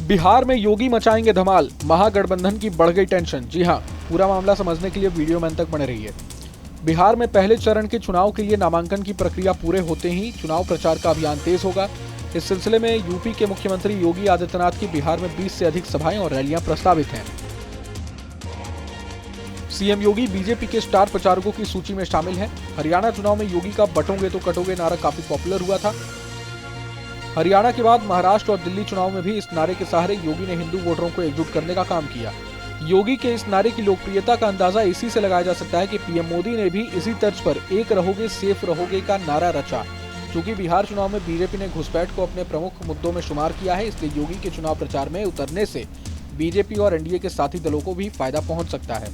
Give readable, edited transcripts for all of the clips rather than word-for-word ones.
बिहार में योगी मचाएंगे धमाल, महागठबंधन की बढ़ गई टेंशन। जी हां, पूरा मामला समझने के लिए वीडियो में अंत तक बने रहिए। बिहार में पहले चरण के चुनाव के लिए नामांकन की प्रक्रिया पूरे होते ही चुनाव प्रचार का अभियान तेज होगा। इस सिलसिले में यूपी के मुख्यमंत्री योगी आदित्यनाथ की बिहार में 20 से अधिक सभाएं और रैलियां प्रस्तावित हैं। सीएम योगी बीजेपी के स्टार प्रचारकों की सूची में शामिल हैं। हरियाणा चुनाव में योगी का बटोगे तो कटोगे नारा काफी पॉपुलर हुआ था। हरियाणा के बाद महाराष्ट्र और दिल्ली चुनाव में भी इस नारे के सहारे योगी ने हिंदू वोटरों को एकजुट करने का काम किया। योगी के इस नारे की लोकप्रियता का अंदाजा इसी से लगाया जा सकता है कि पीएम मोदी ने भी इसी तर्ज पर एक रहोगे सेफ रहोगे का नारा रचा। चूंकि बिहार चुनाव में बीजेपी ने घुसपैठ को अपने प्रमुख मुद्दों में शुमार किया है, इसलिए योगी के चुनाव प्रचार में उतरने से बीजेपी और एनडीए के साथी दलों को भी फायदा पहुंच सकता है।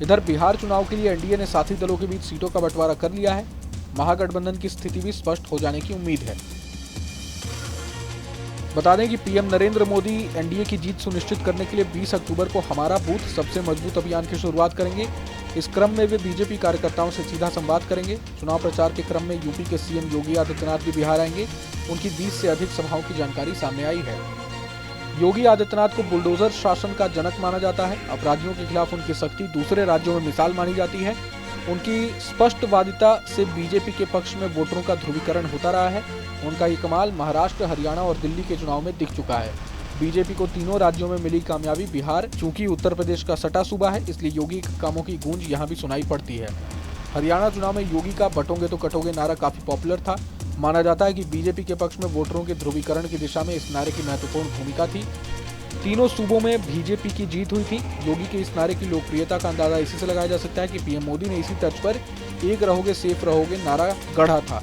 इधर बिहार चुनाव के लिए एनडीए ने साथी दलों के बीच सीटों का बंटवारा कर लिया है। महागठबंधन की स्थिति भी स्पष्ट हो जाने की उम्मीद है। बता दें कि पीएम नरेंद्र मोदी एनडीए की जीत सुनिश्चित करने के लिए 20 अक्टूबर को हमारा बूथ सबसे मजबूत अभियान की शुरुआत करेंगे। इस क्रम में वे बीजेपी कार्यकर्ताओं से सीधा संवाद करेंगे। चुनाव प्रचार के क्रम में यूपी के सीएम योगी आदित्यनाथ भी बिहार आएंगे। उनकी 20 से अधिक सभाओं की जानकारी सामने आई है। योगी आदित्यनाथ को बुलडोजर शासन का जनक माना जाता है। अपराधियों के खिलाफ उनकी सख्ती दूसरे राज्यों में मिसाल मानी जाती है। उनकी स्पष्टवादिता से बीजेपी के पक्ष में वोटरों का ध्रुवीकरण होता रहा है। उनका ये कमाल महाराष्ट्र, हरियाणा और दिल्ली के चुनाव में दिख चुका है। बीजेपी को तीनों राज्यों में मिली कामयाबी। बिहार चूंकि उत्तर प्रदेश का सटा सूबा है, इसलिए योगी के कामों की गूंज यहाँ भी सुनाई पड़ती है। हरियाणा चुनाव में योगी का बटोगे तो कटोगे नारा काफी पॉपुलर था। माना जाता है कि बीजेपी के पक्ष में वोटरों के ध्रुवीकरण की दिशा में इस नारे की महत्वपूर्ण भूमिका थी। तीनों सूबों में बीजेपी की जीत हुई थी। योगी के इस नारे की लोकप्रियता का अंदाजा इसी से लगाया जा सकता है कि पीएम मोदी ने इसी तर्ज पर एक रहोगे सेफ रहोगे नारा गढ़ा था।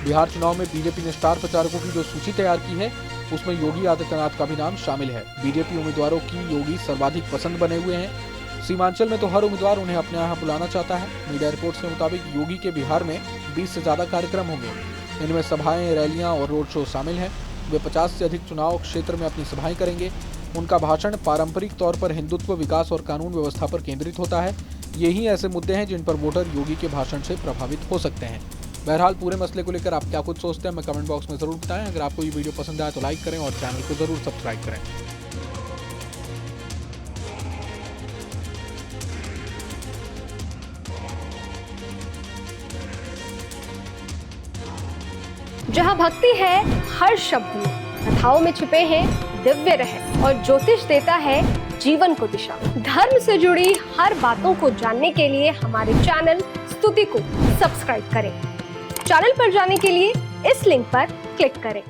बिहार चुनाव में बीजेपी ने स्टार प्रचारकों की जो सूची तैयार की है, उसमें योगी आदित्यनाथ का भी नाम शामिल है। बीजेपी उम्मीदवारों की योगी सर्वाधिक पसंद बने हुए हैं। सीमांचल में तो हर उम्मीदवार उन्हें अपने यहाँ बुलाना चाहता है। मीडिया रिपोर्ट्स के मुताबिक योगी के बिहार में 20 से ज्यादा कार्यक्रम होंगे। इनमें सभाएं, रैलियां और रोड शो शामिल हैं। वे 50 से अधिक चुनाव क्षेत्र में अपनी सभाएं करेंगे। उनका भाषण पारंपरिक तौर पर हिंदुत्व, विकास और कानून व्यवस्था पर केंद्रित होता है। यही ऐसे मुद्दे हैं जिन पर वोटर योगी के भाषण से प्रभावित हो सकते हैं। बहरहाल पूरे मसले को लेकर आप क्या कुछ सोचते हैं, हमें कमेंट बॉक्स में जरूर बताएं। अगर आपको ये वीडियो पसंद आए तो लाइक करें और चैनल को जरूर सब्सक्राइब करें। जहाँ भक्ति है हर शब्द में, कथाओं में छुपे हैं दिव्य रहस्य और ज्योतिष देता है जीवन को दिशा। धर्म से जुड़ी हर बातों को जानने के लिए हमारे चैनल स्तुति को सब्सक्राइब करें। चैनल पर जाने के लिए इस लिंक पर क्लिक करें।